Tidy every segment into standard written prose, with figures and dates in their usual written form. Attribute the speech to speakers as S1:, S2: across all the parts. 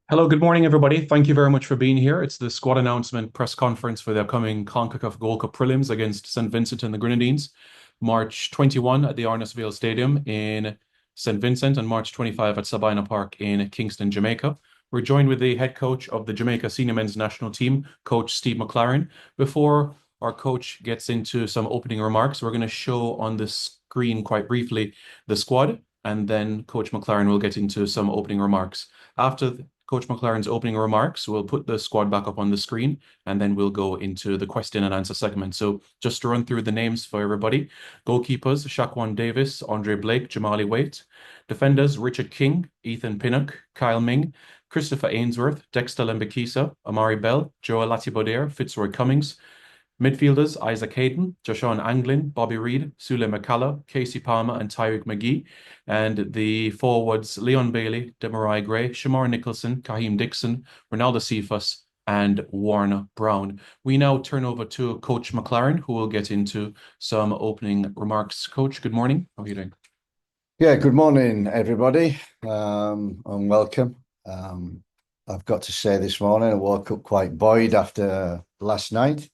S1: Hello, good morning, everybody. Thank you very much for being here. It's the squad announcement press conference for the upcoming CONCACAF Gold Cup prelims against St. Vincent and the Grenadines, March 21 at the Arnasville Stadium in St. Vincent and March 25 at Sabina Park in Kingston, Jamaica. We're joined with the head coach of the Jamaica senior men's national team, Coach Steve McLaren. Before our coach gets into some opening remarks, we're going to show on the screen quite briefly the squad, and then Coach McLaren will get into some opening remarks. After Coach McLaren's opening remarks, we'll put the squad back up on the screen, and then we'll go into the question and answer segment. So just to run through the names for everybody. Goalkeepers, Shaquan Davis, Andre Blake, Jamali Waite. Defenders, Richard King, Ethan Pinnock, Kyle Ming, Christopher Ainsworth, Dexter Lembikisa, Amari Bell, Joel Latibaudiere, Fitzroy Cummings. Midfielders, Isaac Hayden, Joshawn Anglin, Bobby Reid, Sule McCullough, Casey Palmer, and Tyreek McGee. And the forwards, Leon Bailey, Demarai Gray, Shamar Nicholson, Kaheem Dixon, Ronaldo Cephas, and Warner Brown. We now turn over to Coach McLaren, who will get into some opening remarks. Coach, good morning. How are you doing?
S2: Yeah, good morning, everybody, and welcome. I've got to say this morning, I woke up quite buoyed after last night.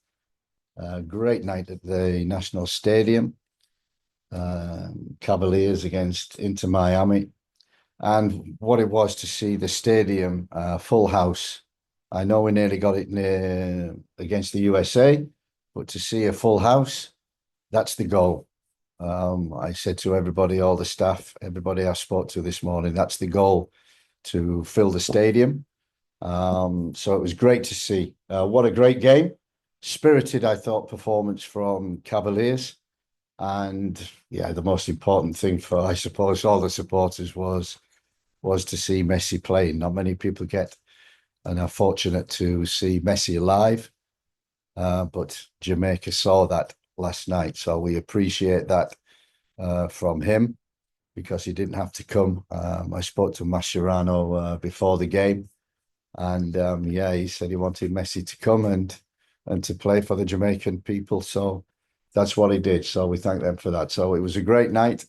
S2: Great night at the National Stadium. Cavaliers against Inter Miami. And what it was to see the stadium full house. I know we nearly got it against the USA, but to see a full house, that's the goal. I said to everybody, all the staff, everybody I spoke to this morning, that's the goal, to fill the stadium. So it was great to see. What a great game. Spirited, I thought, performance from Cavaliers. And yeah, the most important thing for, I suppose, all the supporters was to see Messi playing. Not many people get and are fortunate to see Messi live. But Jamaica saw that last night. So we appreciate that from him, because he didn't have to come. I spoke to Mascherano before the game. And yeah, he said he wanted Messi to come and to play for the Jamaican people. So that's what he did. So we thank them for that. So it was a great night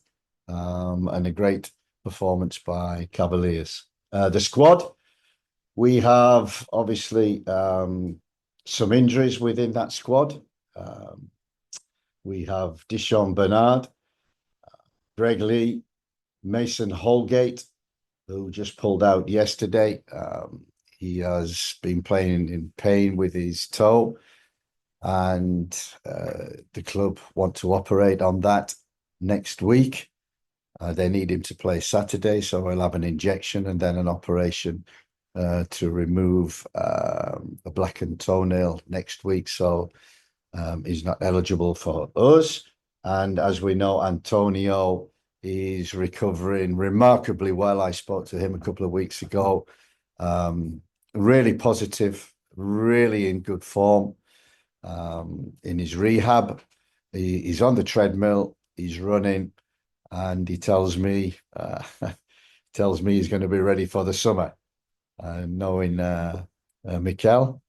S2: and a great performance by Cavaliers. The squad, we have obviously some injuries within that squad. We have Dishon Bernard, Greg Lee, Mason Holgate, who just pulled out yesterday. He has been playing in pain with his toe, and the club want to operate on that next week. They need him to play Saturday, so he'll have an injection and then an operation to remove a blackened toenail next week. So he's not eligible for us. And as we know, Antonio is recovering remarkably well. I spoke to him a couple of weeks ago. Really positive, really in good form in his rehab. He's on the treadmill, he's running, and he tells me he's going to be ready for the summer. Knowing Mikel,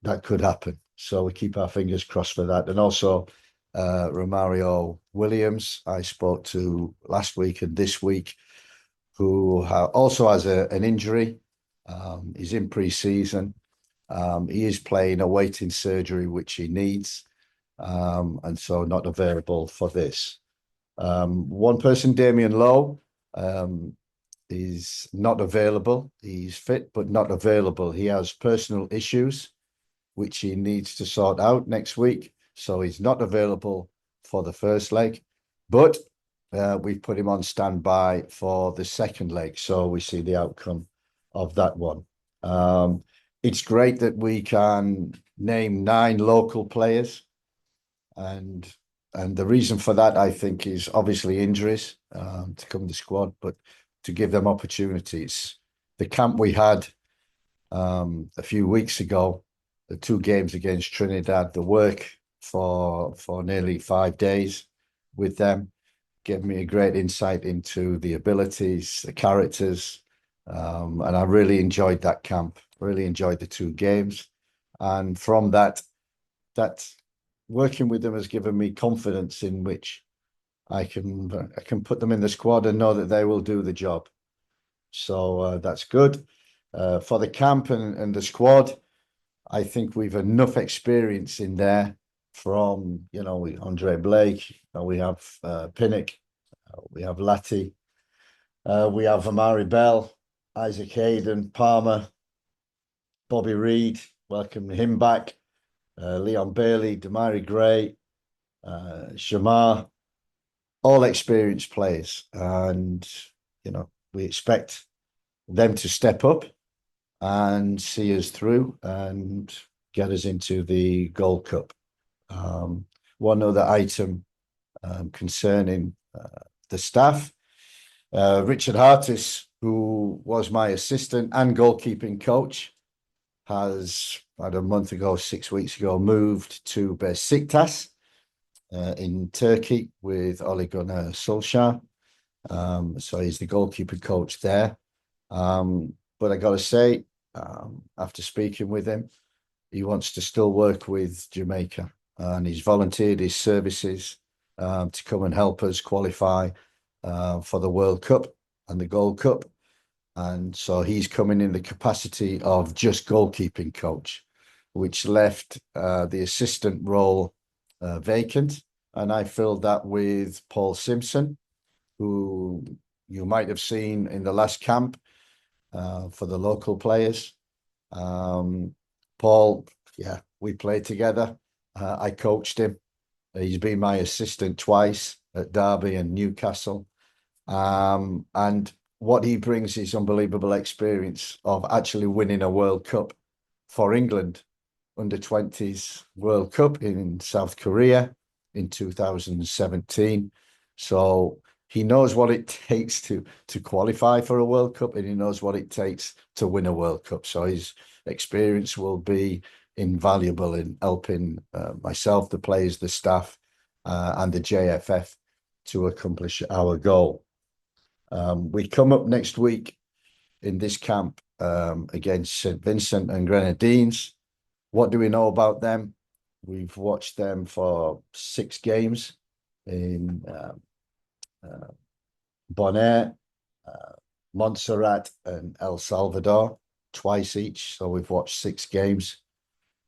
S2: that could happen. So we keep our fingers crossed for that. And also Romario Williams, I spoke to last week and this week, who also has an injury. He's in pre-season. He is playing, awaiting surgery, which he needs, and so not available for this. One person, Damien Lowe, is not available. He's fit, but not available. He has personal issues, which he needs to sort out next week. So he's not available for the first leg, but we've put him on standby for the second leg. So we see the outcome of that one. It's great that we can name 9 local players. And the reason for that, I think, is obviously injuries to come to the squad, but to give them opportunities. The camp we had a few weeks ago, the 2 games against Trinidad, the work for nearly 5 days with them gave me a great insight into the abilities, the characters, and I really enjoyed that camp. Really enjoyed the 2 games, and from that working with them has given me confidence in which I can put them in the squad and know that they will do the job. So that's good. For the camp and the squad, I think we've enough experience in there from, Andre Blake, we have Pinnock, we have Latty, we have Amari Bell, Isaac Hayden, Palmer, Bobby Reed, welcome him back, Leon Bailey, Damari Gray, Shamar, all experienced players. And, we expect them to step up and see us through and get us into the Gold Cup. One other item concerning the staff, Richard Hartis, who was my assistant and goalkeeping coach, has about a month ago, 6 weeks ago, moved to Besiktas in Turkey with Ole Gunnar Solskjaer. So he's the goalkeeping coach there. But I got to say, after speaking with him, he wants to still work with Jamaica, and he's volunteered his services to come and help us qualify for the World Cup and the Gold Cup. And so he's coming in the capacity of just goalkeeping coach, which left the assistant role vacant. And I filled that with Paul Simpson, who you might have seen in the last camp for the local players. Paul, yeah, we played together. I coached him. He's been my assistant twice at Derby and Newcastle. And what he brings is unbelievable experience of actually winning a World Cup for England, under 20s World Cup in South Korea in 2017. So he knows what it takes to qualify for a World Cup, and he knows what it takes to win a World Cup. So his experience will be invaluable in helping myself, the players, the staff, and the JFF to accomplish our goal. We come up next week in this camp against St. Vincent and Grenadines. What do we know about them? We've watched them for 6 games in Bonaire, Montserrat, and El Salvador, twice each. So we've watched 6 games.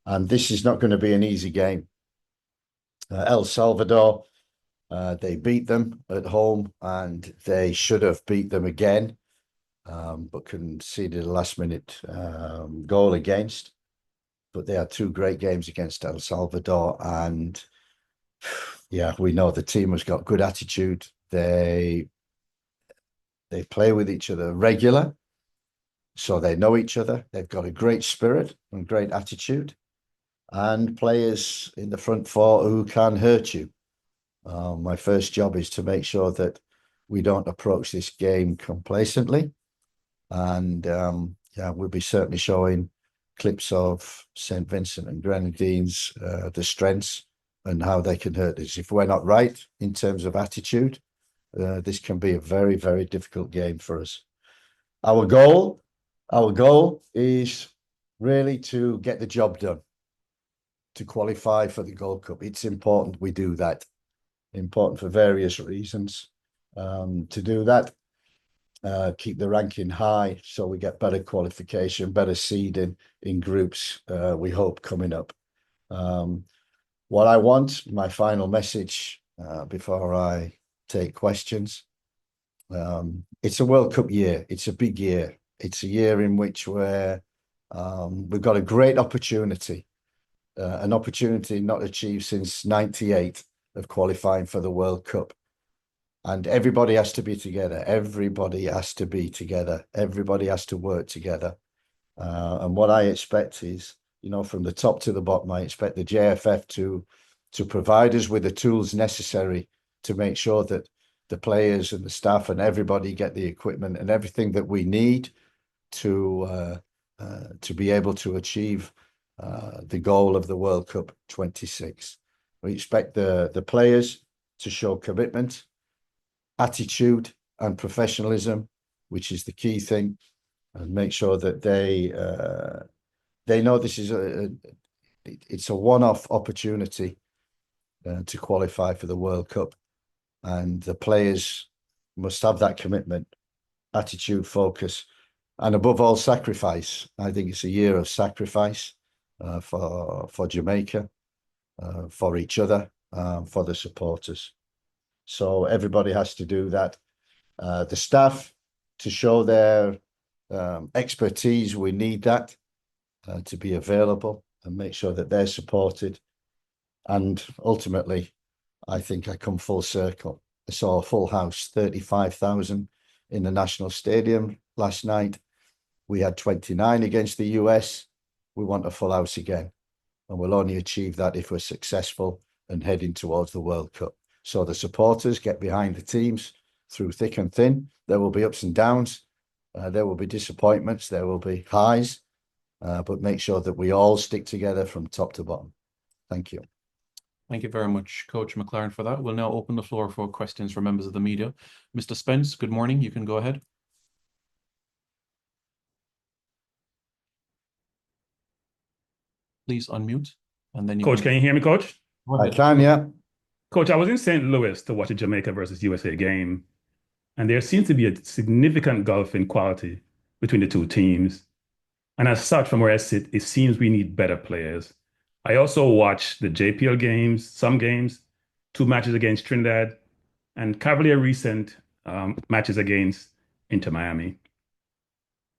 S2: And this is not going to be an easy game. El Salvador, they beat them at home, and they should have beat them again, but conceded a last-minute goal against. But they had 2 great games against El Salvador, and yeah, we know the team has got good attitude. They play with each other regular, so they know each other. They've got a great spirit and great attitude, and players in the front 4 who can hurt you. My first job is to make sure that we don't approach this game complacently. And yeah, we'll be certainly showing clips of St. Vincent and Grenadines, the strengths and how they can hurt us. If we're not right in terms of attitude, this can be a very, very difficult game for us. Our goal is really to get the job done, to qualify for the Gold Cup. It's important we do that. Important for various reasons. To do that, keep the ranking high so we get better qualification, better seeding in groups, we hope, coming up. What I want, my final message before I take questions, it's a World Cup year. It's a big year. It's a year in which we've got a great opportunity, an opportunity not achieved since '98 of qualifying for the World Cup. And everybody has to be together. Everybody has to be together. Everybody has to work together. And what I expect is, from the top to the bottom, I expect the JFF to provide us with the tools necessary to make sure that the players and the staff and everybody get the equipment and everything that we need to be able to achieve the goal of the World Cup 26. We expect the players to show commitment, attitude, and professionalism, which is the key thing, and make sure that they know this is it's a one-off opportunity to qualify for the World Cup, and the players must have that commitment, attitude, focus, and above all, sacrifice. I think it's a year of sacrifice for Jamaica, for each other, for the supporters. So everybody has to do that. The staff to show their expertise, we need that to be available and make sure that they're supported. And ultimately, I think I come full circle. I saw a full house, 35,000 in the National Stadium last night. We had 29 against the US. We want a full house again. And we'll only achieve that if we're successful and heading towards the World Cup. So the supporters get behind the teams through thick and thin. There will be ups and downs. There will be disappointments. There will be highs. But make sure that we all stick together from top to bottom. Thank you.
S1: Thank you very much, Coach McLaren, for that. We'll now open the floor for questions from members of the media. Mr. Spence, good morning. You can go ahead. Please unmute, and then you
S3: Coach, can you hear me, Coach?
S1: Go
S2: I
S1: ahead.
S2: can, yeah.
S3: Coach, I was in St. Louis to watch a Jamaica versus USA game, and there seems to be a significant gulf in quality between the two teams. And as such, from where I sit, it seems we need better players. I also watched the JPL games, some games, two matches against Trinidad, and Cavalier recent matches against Inter Miami.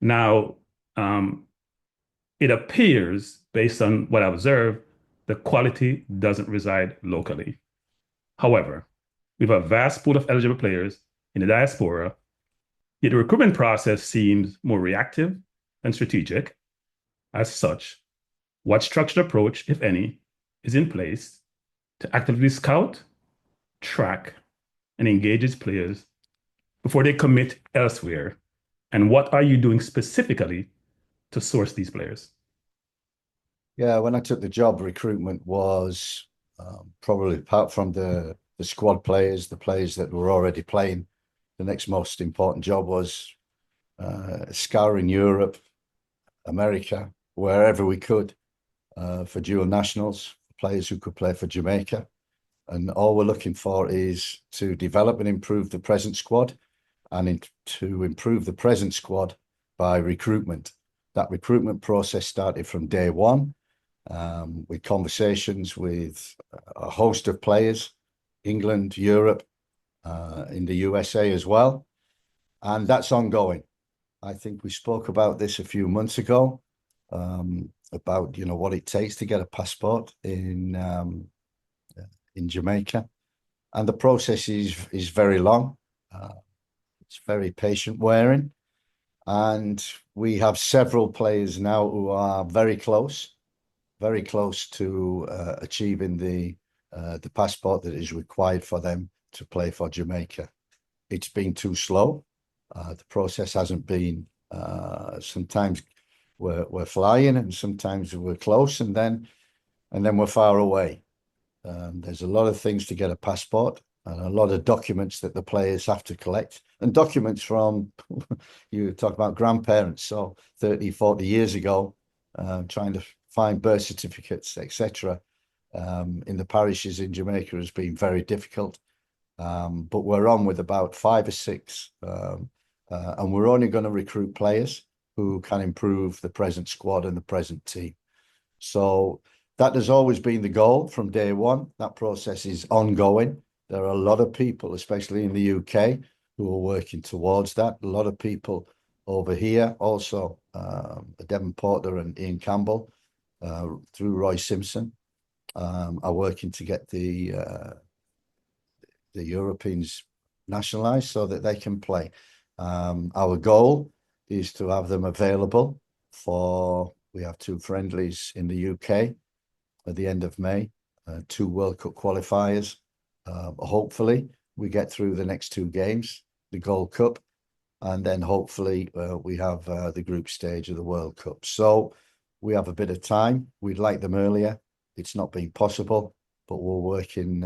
S3: Now, it appears, based on what I observed, the quality doesn't reside locally. However, we have a vast pool of eligible players in the diaspora, yet the recruitment process seems more reactive than strategic. As such, what structured approach, if any, is in place to actively scout, track, and engage its players before they commit elsewhere? And what are you doing specifically to source these players?
S2: Yeah, when I took the job, recruitment was probably, apart from the squad players, the players that were already playing, the next most important job was scouring Europe, America, wherever we could for dual nationals, players who could play for Jamaica. And all we're looking for is to develop and improve the present squad and to improve the present squad by recruitment. That recruitment process started from day one with conversations with a host of players, England, Europe, in the USA as well. And that's ongoing. I think we spoke about this a few months ago, about, you know, what it takes to get a passport in Jamaica. And the process is very long. It's very patient wearing. And we have several players now who are very close to achieving the passport that is required for them to play for Jamaica. It's been too slow. The process hasn't been. Sometimes we're flying, and sometimes we're close, and then we're far away. There's a lot of things to get a passport, and a lot of documents that the players have to collect, and documents from you talk about grandparents, so 30, 40 years ago, trying to find birth certificates, etc. In the parishes in Jamaica has been very difficult. But we're on with about 5 or 6, and we're only going to recruit players who can improve the present squad and the present team. So that has always been the goal from day one. That process is ongoing. There are a lot of people, especially in the UK, who are working towards that. A lot of people over here also, Devon Porter and Ian Campbell, through Roy Simpson, are working to get the Europeans nationalised so that they can play. Our goal is to have them available we have 2 friendlies in the UK at the end of May, 2 World Cup qualifiers. Hopefully we get through the next 2 games, the Gold Cup, and then hopefully we have the group stage of the World Cup. So we have a bit of time. We'd like them earlier. It's not been possible, but we're working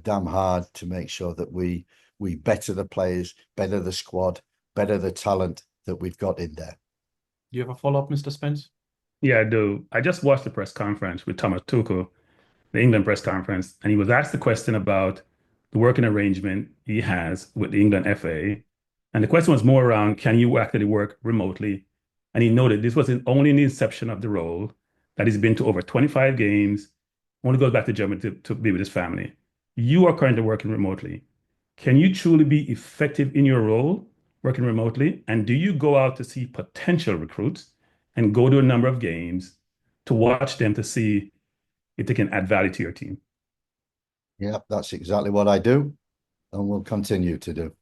S2: damn hard to make sure that we better the players, better the squad, better the talent that we've got in there.
S1: Do you have a follow-up, Mr. Spence?
S3: Yeah, I do. I just watched the press conference with Thomas Tuchel, the England press conference, and he was asked the question about the working arrangement he has with the England FA. And the question was more around, can you actually work remotely And he noted this was only in the inception of the role, that he's been to over 25 games, only goes back to Germany to be with his family. You are currently working remotely. Can you truly be effective in your role working remotely? And do you go out to see potential recruits and go to a number of games to watch them to see if they can add value to your team?
S2: Yeah, that's exactly what I do and will continue to do.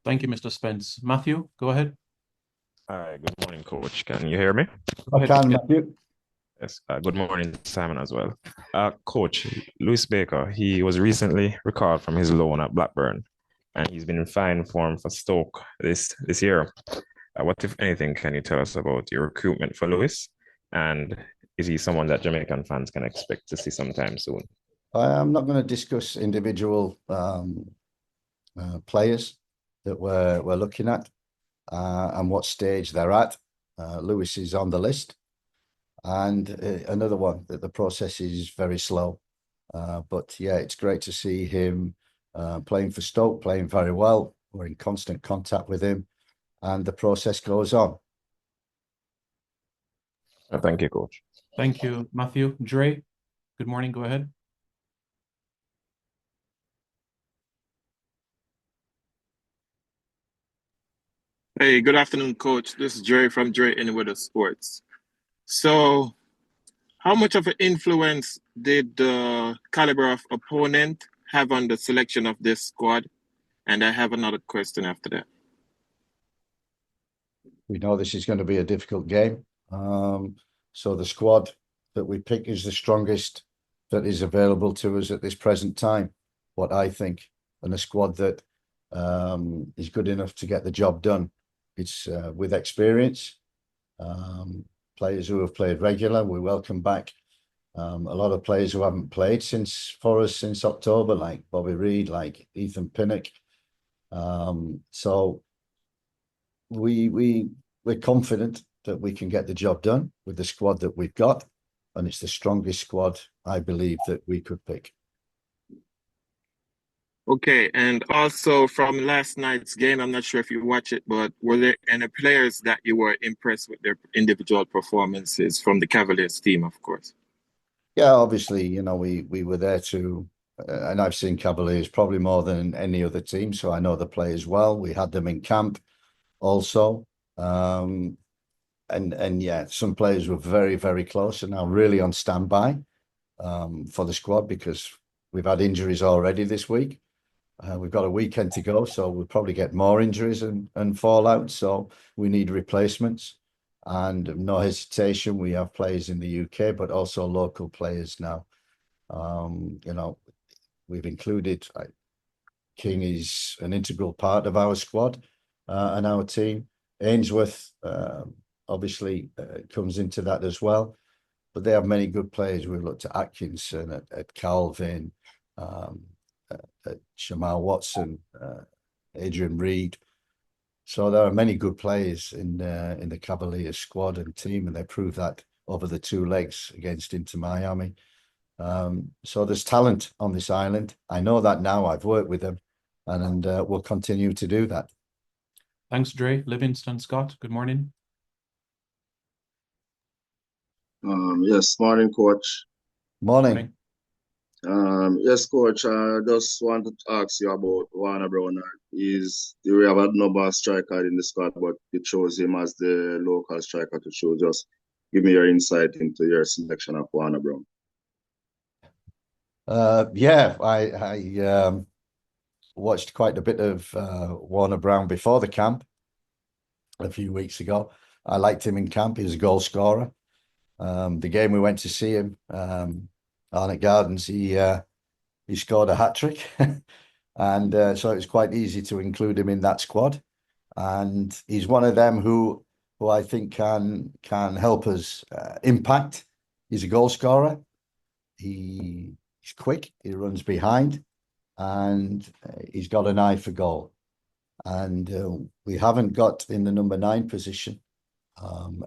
S1: Thank you, Mr. Spence. Matthew, go ahead.
S4: Hi, good morning, Coach. Can you hear me?
S1: Go
S2: I
S1: ahead.
S2: can, Matthew.
S4: Yes. Good morning, Simon, as well. Coach, Lewis Baker, he was recently recalled from his loan at Blackburn, and he's been in fine form for Stoke this year. What, if anything, can you tell us about your recruitment for Lewis? And is he someone that Jamaican fans can expect to see sometime soon?
S2: I'm not going to discuss individual players that we're looking at and what stage they're at. Lewis is on the list. And another one that the process is very slow. But yeah, it's great to see him playing for Stoke, playing very well. We're in constant contact with him, and the process goes on.
S4: Thank you, Coach.
S1: Thank you, Matthew. Dre, good morning. Go ahead.
S5: Hey, good afternoon, Coach. This is Dre from Dre Anyweather Sports. So, how much of an influence did the caliber of opponent have on the selection of this squad? And I have another question after that.
S2: We know this is going to be a difficult game. So the squad that we pick is the strongest that is available to us at this present time, what I think, and a squad that is good enough to get the job done. It's with experience, players who have played regular. We welcome back a lot of players who haven't played for us since October, like Bobby Reid, like Ethan Pinnock. So we're confident that we can get the job done with the squad that we've got, and it's the strongest squad I believe that we could pick.
S5: Okay, and also from last night's game, I'm not sure if you watch it, but were there any players that you were impressed with their individual performances from the Cavaliers team, of course?
S2: Yeah, obviously, we were there to, and I've seen Cavaliers probably more than any other team, so I know the players well. We had them in camp also. And yeah, some players were very, very close and now really on standby for the squad because we've had injuries already this week. We've got a weekend to go, so we'll probably get more injuries and fallout. So we need replacements. And no hesitation, we have players in the UK, but also local players now. We've included King is an integral part of our squad and our team. Ainsworth obviously comes into that as well. But they have many good players. We've looked at Atkinson, at Calvin, at Shamal Watson, Adrian Reed. So there are many good players in the Cavaliers squad and team, and they proved that over the 2 legs against Inter Miami. So there's talent on this island. I know that now. I've worked with them, and we'll continue to do that.
S1: Thanks, Dre. Livingston Scott, good morning.
S6: Yes, morning, Coach.
S2: Morning.
S6: Yes, Coach. I just wanted to ask you about Warner Brown. Do we have a number striker in the squad, but you chose him as the local striker to choose? Just give me your insight into your selection of Warner Brown.
S2: Yeah, I watched quite a bit of Warner Brown before the camp a few weeks ago. I liked him in camp. He was a goal scorer. The game we went to see him, Arnott Gardens, he scored a hat-trick. And so it was quite easy to include him in that squad. And he's one of them who I think can help us impact. He's a goal scorer. He's quick. He runs behind, and he's got an eye for goal. And we haven't got in the number 9 position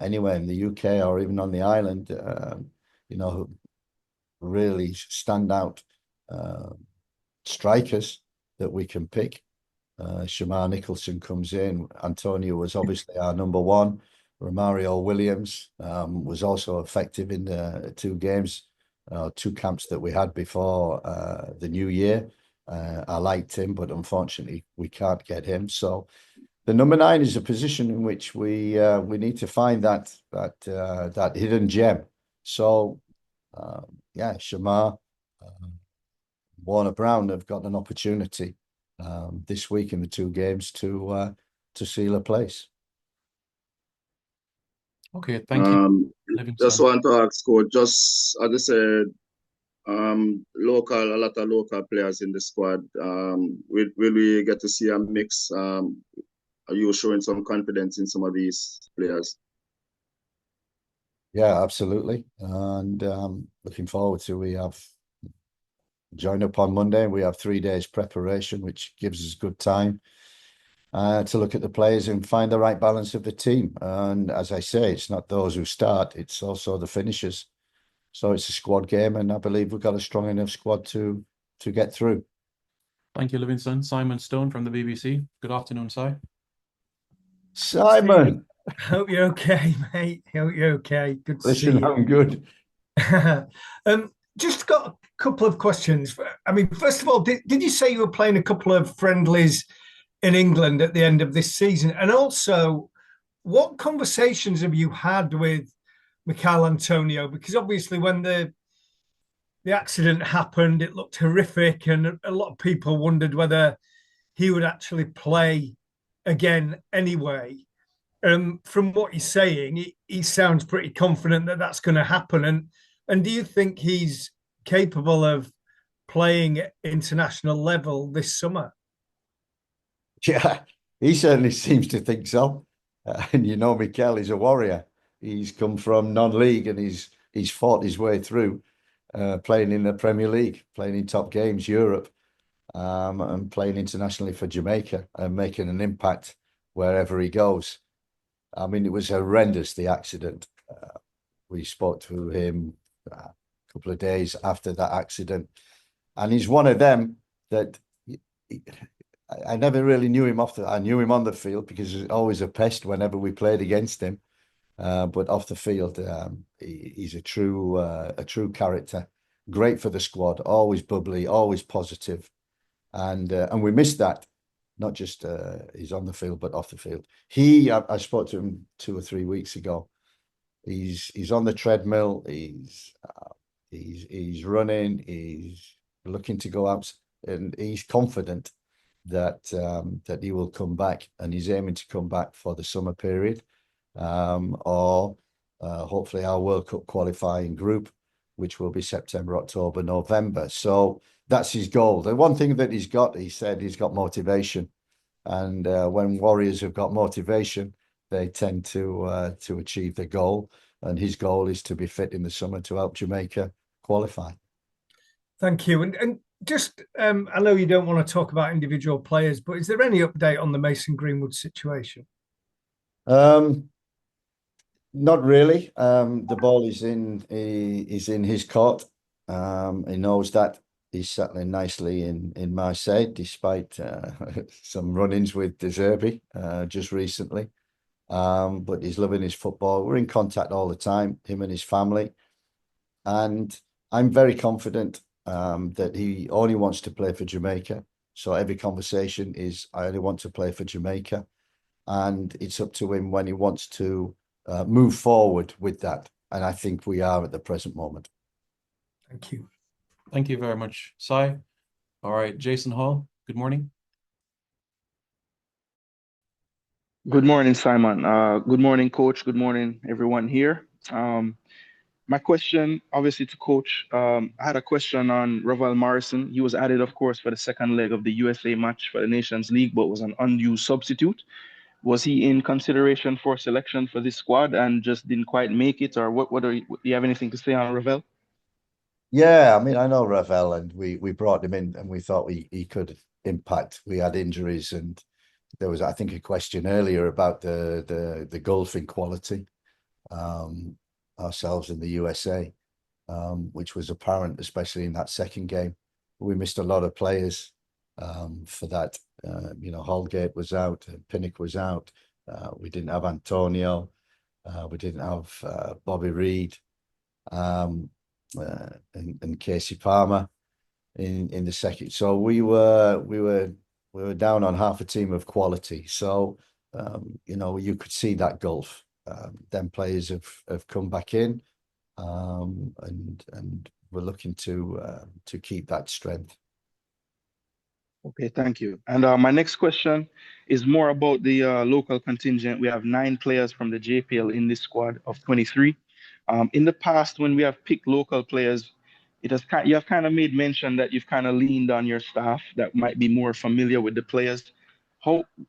S2: anywhere in the UK or even on the island, really stand out strikers that we can pick. Shamar Nicholson comes in. Antonio was obviously our number 1. Romario Williams was also effective in the 2 games, 2 camps that we had before the new year. I liked him, but unfortunately we can't get him. So the number 9 is a position in which we need to find that hidden gem. So yeah, Shamar, Warner Brown have got an opportunity this week in the 2 games to seal a place.
S1: Okay, thank you,
S6: Just
S1: Livingston.
S6: want to ask, coach, just as I said, a lot of local players in the squad. Will we get to see a mix? Are you showing some confidence in some of these players?
S2: Yeah, absolutely. And looking forward to we have join up on Monday. We have 3 days preparation, which gives us good time to look at the players and find the right balance of the team. And as I say, it's not those who start, it's also the finishers. So it's a squad game, and I believe we've got a strong enough squad to get through.
S1: Thank you, Livingston. Simon Stone from the BBC. Good afternoon, Si.
S2: Simon,
S7: Hope you're okay, mate. Hope you're okay. Good to see
S2: listen,
S7: you.
S2: I'm good.
S7: Just got a couple of questions. I mean, first of all, did you say you were playing a couple of friendlies in England at the end of this season? And also, what conversations have you had with Michail Antonio? Because obviously when the accident happened, it looked horrific, and a lot of people wondered whether he would actually play again anyway. From what he's saying, he sounds pretty confident that that's going to happen. And do you think he's capable of playing at international level this summer?
S2: Yeah, he certainly seems to think so. And you know, Mikel is a warrior. He's come from non-league and he's fought his way through, playing in the Premier League, playing in top games, Europe, and playing internationally for Jamaica and making an impact wherever he goes. I mean, it was horrendous, the accident. We spoke to him a couple of days after that accident, and he's one of them that I never really knew him I knew him on the field because he was always a pest whenever we played against him. But off the field, he's a true character. Great for the squad, always bubbly, always positive, and we missed that. Not just he's on the field, but off the field. I spoke to him 2 or 3 weeks ago. He's on the treadmill. He's running. He's looking to go out, and he's confident that he will come back, and he's aiming to come back for the summer period, or hopefully our World Cup qualifying group, which will be September, October, November. So that's his goal. The one thing that he said he's got motivation, and when warriors have got motivation, they tend to achieve their goal. And his goal is to be fit in the summer to help Jamaica qualify.
S7: Thank you. And just, I know you don't want to talk about individual players, but is there any update on the Mason Greenwood situation?
S2: Not really. The ball is in his court. He knows that. He's settling nicely in Marseille, despite some run-ins with De Zerbi just recently. But he's loving his football. We're in contact all the time, him and his family. And I'm very confident that he only wants to play for Jamaica. So every conversation is, I only want to play for Jamaica. And it's up to him when he wants to move forward with that. And I think we are at the present moment.
S7: Thank you.
S1: Thank you very much, Si. All right, Jason Hall, good morning.
S8: Good morning, Simon. Good morning, Coach. Good morning, everyone here. My question, obviously, to Coach, I had a question on Ravel Morrison. He was added, of course, for the second leg of the USA match for the Nations League, but was an unused substitute. Was he in consideration for selection for this squad and just didn't quite make it? Or do you have anything to say on Ravel?
S2: Yeah, I mean, I know Ravel, and we brought him in and we thought he could impact. We had injuries, and there was, I think, a question earlier about the golfing quality ourselves in the USA, which was apparent, especially in that second game. We missed a lot of players for that. Holgate was out, Pinnock was out. We didn't have Antonio. We didn't have Bobby Reid and Casey Palmer in the second. So we were down on half a team of quality. So you could see that gulf. Them players have come back in, and we're looking to keep that strength.
S8: Okay, thank you. And my next question is more about the local contingent. We have 9 players from the JPL in this squad of 23. In the past, when we have picked local players, you have kind of made mention that you've kind of leaned on your staff that might be more familiar with the players.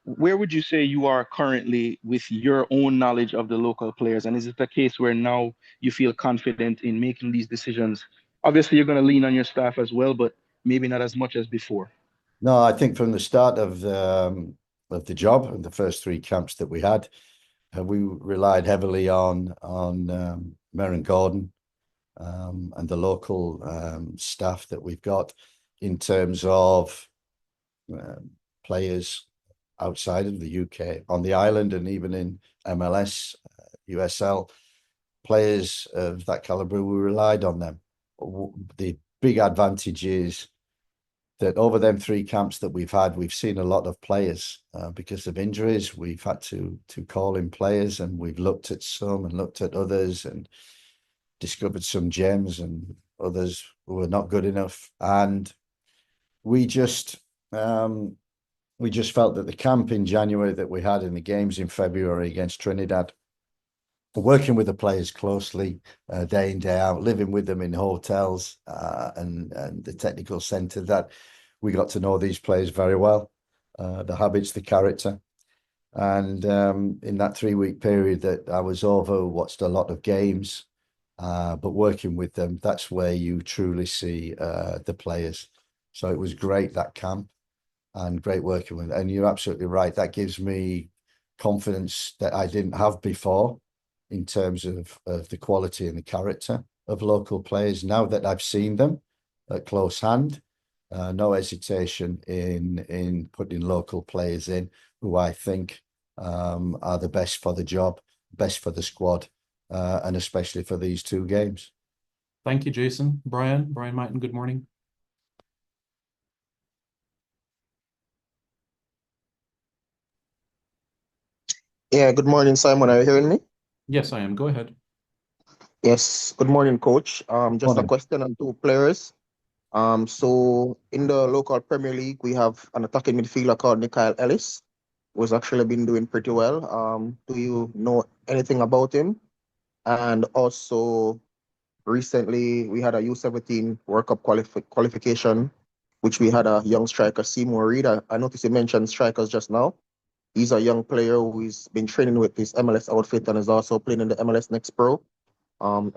S8: Where would you say you are currently with your own knowledge of the local players? And is it a case where now you feel confident in making these decisions? Obviously, you're going to lean on your staff as well, but maybe not as much as before.
S2: No, I think from the start of the job and the first 3 camps that we had, we relied heavily on Merrin Gordon and the local staff that we've got in terms of players outside of the UK, on the island, and even in MLS, USL, players of that caliber, we relied on them. The big advantage is that over them 3 camps that we've had, we've seen a lot of players because of injuries. We've had to call in players, and we've looked at some and looked at others and discovered some gems and others who were not good enough. And we just felt that the camp in January that we had in the games in February against Trinidad, working with the players closely, day in, day out, living with them in hotels and the technical centre, that we got to know these players very well, the habits, the character. And in that 3-week period that I was over, watched a lot of games, but working with them, that's where you truly see the players. So it was great, that camp, and great working with them. And you're absolutely right. That gives me confidence that I didn't have before in terms of the quality and the character of local players. Now that I've seen them at close hand, no hesitation in putting local players in who I think are the best for the job, best for the squad, and especially for these 2 games.
S1: Thank you, Jason. Brian Martin, good morning.
S9: Yeah, good morning, Simon. Are you hearing me?
S1: Yes, I am. Go ahead.
S9: Yes, good morning, coach. Just a
S2: Morning.
S9: question on 2 players. So in the local Premier League, we have an attacking midfielder called Nikhil Ellis, who's actually been doing pretty well. Do you know anything about him? And also, recently we had a U17 World Cup qualification, which we had a young striker, Seymour Reid. I noticed you mentioned strikers just now. He's a young player who's been training with his MLS outfit and is also playing in the MLS Next Pro.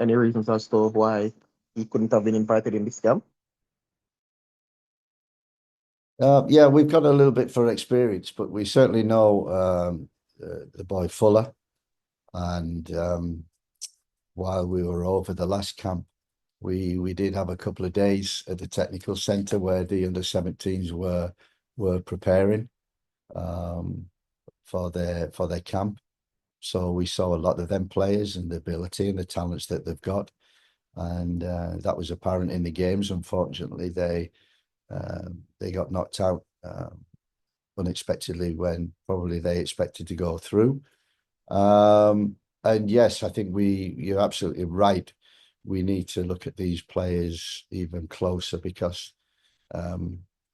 S9: Any reasons as to why he couldn't have been invited in this camp?
S2: Yeah, we've got a little bit for experience, but we certainly know the boy Fuller. And while we were over the last camp, we did have a couple of days at the technical centre where the under-17s were preparing for their camp. So we saw a lot of them players and the ability and the talents that they've got, and that was apparent in the games. Unfortunately, they got knocked out unexpectedly when probably they expected to go through. And yes, I think you're absolutely right. We need to look at these players even closer because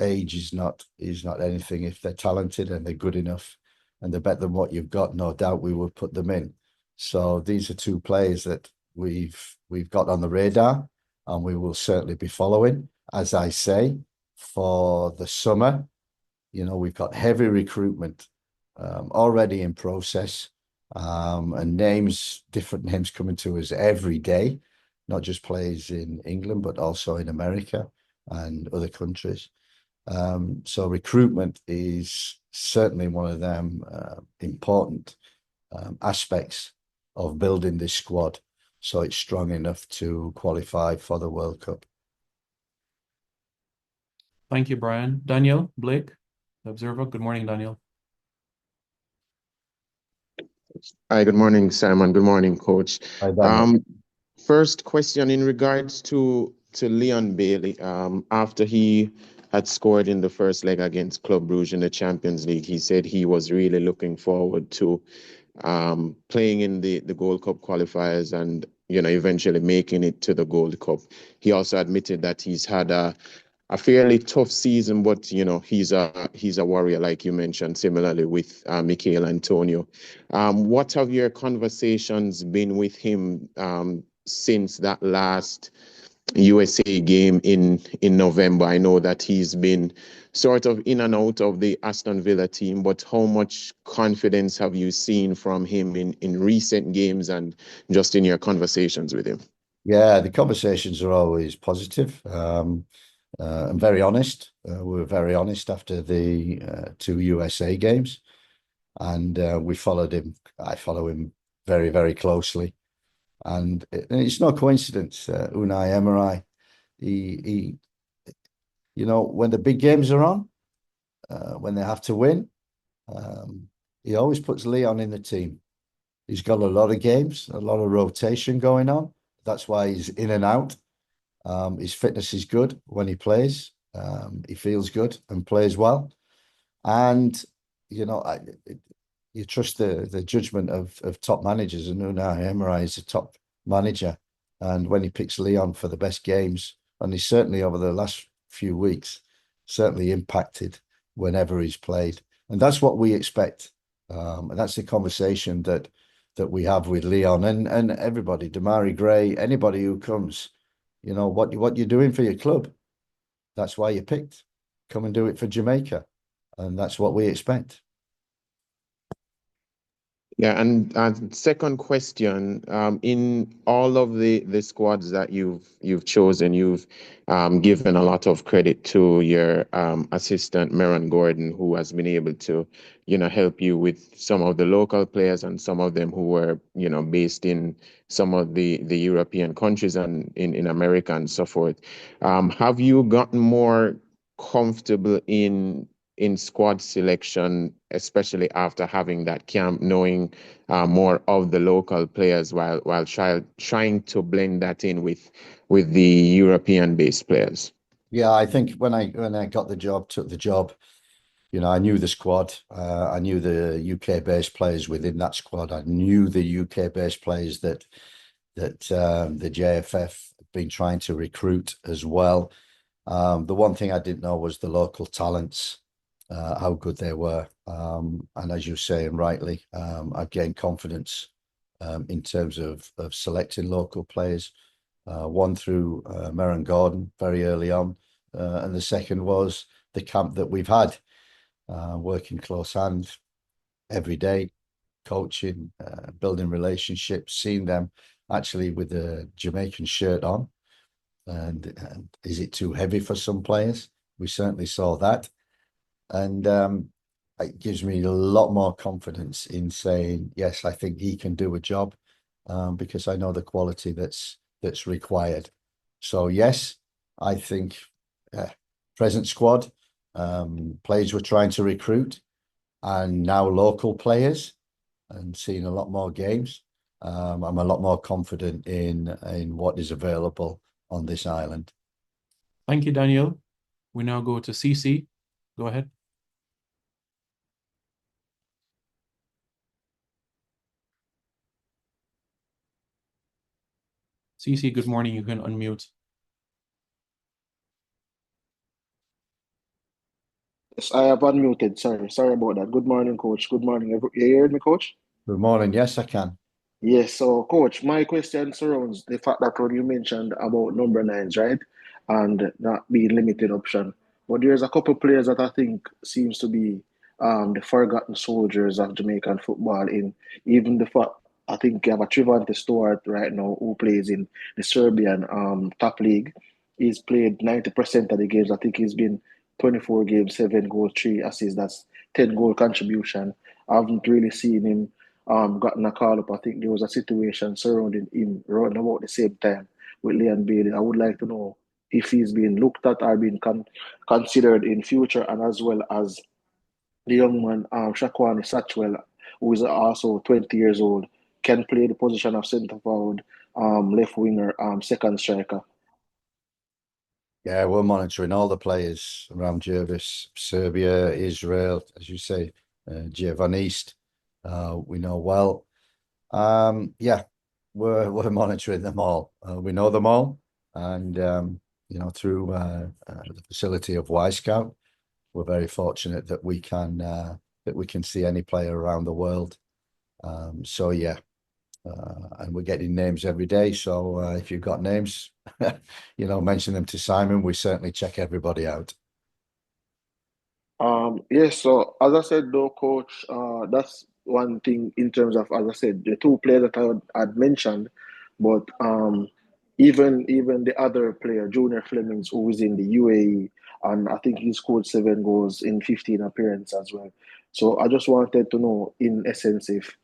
S2: age is not anything. If they're talented and they're good enough and they're better than what you've got, no doubt we will put them in. So these are 2 players that we've got on the radar, and we will certainly be following. As I say, for the summer, we've got heavy recruitment already in process, and different names coming to us every day, not just players in England, but also in America and other countries. So recruitment is certainly one of them important aspects of building this squad, so it's strong enough to qualify for the World Cup.
S1: Thank you, Brian. Daniel Blake, the Observer. Good morning, Daniel.
S10: Hi, good morning, Simon. Good morning, Coach.
S2: Hi, Daniel.
S10: First question in regards to Leon Bailey. After he had scored in the first leg against Club Brugge in the Champions League, he said he was really looking forward to playing in the Gold Cup qualifiers and eventually making it to the Gold Cup. He also admitted that he's had a fairly tough season, but he's a warrior, like you mentioned, similarly with Mikel Antonio. What have your conversations been with him since that last USA game in November? I know that he's been sort of in and out of the Aston Villa team, but how much confidence have you seen from him in recent games and just in your conversations with him?
S2: Yeah, the conversations are always positive. And very honest. We were very honest after the 2 USA games, and we followed him. I follow him very, very closely, and it's no coincidence. Unai Emery, he, when the big games are on, when they have to win, he always puts Leon in the team. He's got a lot of games, a lot of rotation going on. That's why he's in and out. His fitness is good when he plays. He feels good and plays well. And, you trust the judgment of top managers, and Unai Emery is a top manager. And when he picks Leon for the best games, and he's certainly over the last few weeks, certainly impacted whenever he's played. And that's what we expect. And that's the conversation that we have with Leon and everybody, Damari Gray, anybody who comes. What you're doing for your club. That's why you picked. Come and do it for Jamaica. And that's what we expect.
S10: Yeah, and second question, in all of the squads that you've chosen, you've given a lot of credit to your assistant Meron Gordon, who has been able to, help you with some of the local players and some of them who were, based in some of the European countries and in America and so forth. Have you gotten more comfortable in squad selection, especially after having that camp, knowing more of the local players while trying to blend that in with the European-based players?
S2: Yeah, I think when I got the job, took the job, I knew the squad. I knew the UK-based players within that squad. I knew the UK-based players that the JFF have been trying to recruit as well. The one thing I didn't know was the local talents, how good they were. And as you say, and rightly, I've gained confidence in terms of selecting local players. One through Meron Gordon very early on. And the second was the camp that we've had, working close hand every day, coaching, building relationships, seeing them actually with the Jamaican shirt on. And is it too heavy for some players? We certainly saw that. And it gives me a lot more confidence in saying, yes, I think he can do a job, because I know the quality that's required. So yes, I think present squad, players we're trying to recruit, and now local players, and seeing a lot more games. I'm a lot more confident in what is available on this island.
S1: Thank you, Daniel. We now go to CC. Go ahead. CC, good morning. You can unmute.
S9: Yes, I have unmuted. Sorry about that. Good morning, coach. Good morning. You heard me, coach?
S2: Good morning. Yes, I can.
S9: Yes, so coach, my question surrounds the fact that when you mentioned about number nines, right? And not being limited option. But there's a couple players that I think seems to be the forgotten soldiers of Jamaican football in even the fact I think you have a Trivante Stewart right now who plays in the Serbian top league. He's played 90% of the games. I think he's been 24 games, 7 goals, 3 assists. That's 10 goal contribution. I haven't really seen him gotten a call up. I think there was a situation surrounding him around about the same time with Leon Bailey. I would like to know if he's being looked at or being considered in future, and as well as the young man Shakwani Satchwell,
S11: who is also 20 years old, can play the position of centre forward, left winger, second striker.
S2: Yeah, we're monitoring all the players around Jervis, Serbia, Israel, as you say, Van East. We know well. Yeah, we're monitoring them all. We know them all, and through the facility of Y Scout, we're very fortunate that we can see any player around the world. So yeah, and we're getting names every day. So if you've got names, mention them to Simon. We certainly check everybody out.
S11: Yes, so as I said though, coach, that's one thing in terms of, as I said, the two players that I had mentioned, but even the other player, Junior Flemings, who is in the UAE, and I think he scored 7 goals in 15 appearances as well. So I just wanted to know, in essence, if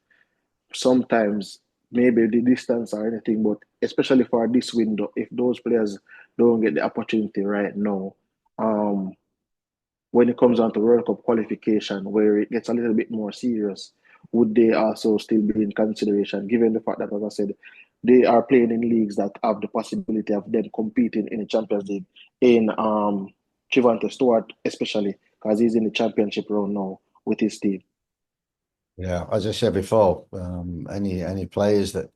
S11: sometimes maybe the distance or anything, but especially for this window, if those players don't get the opportunity right now, when it comes down to World Cup qualification, where it gets a little bit more serious, would they also still be in consideration, given the fact that, as I said, they are playing in leagues that have the possibility of them competing in the Champions League, in Trevante Stewart especially, because he's in the championship round now with his team.
S2: Yeah, as I said before, any players that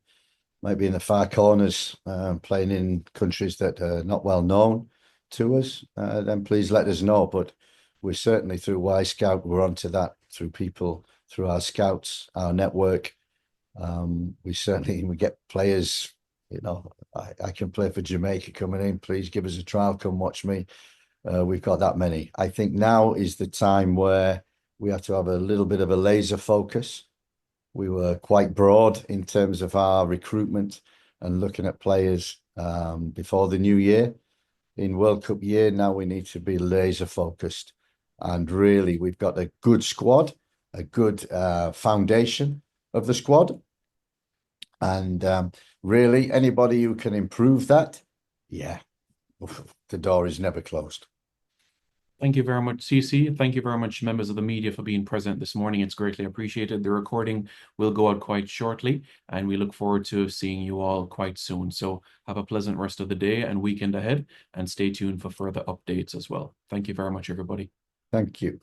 S2: might be in the far corners, playing in countries that are not well known to us, then please let us know. But we're certainly, through Y Scout, we're onto that through people, through our scouts, our network. We get players, I can play for Jamaica coming in. Please give us a trial. Come watch me. We've got that many. I think now is the time where we have to have a little bit of a laser focus. We were quite broad in terms of our recruitment and looking at players before the new year. In World Cup year, now we need to be laser focused. And really, we've got a good squad, a good foundation of the squad. And really, anybody who can improve that, yeah, the door is never closed.
S1: Thank you very much, CC. Thank you very much, members of the media, for being present this morning. It's greatly appreciated. The recording will go out quite shortly, and we look forward to seeing you all quite soon. So have a pleasant rest of the day and weekend ahead, and stay tuned for further updates as well. Thank you very much, everybody.
S2: Thank you.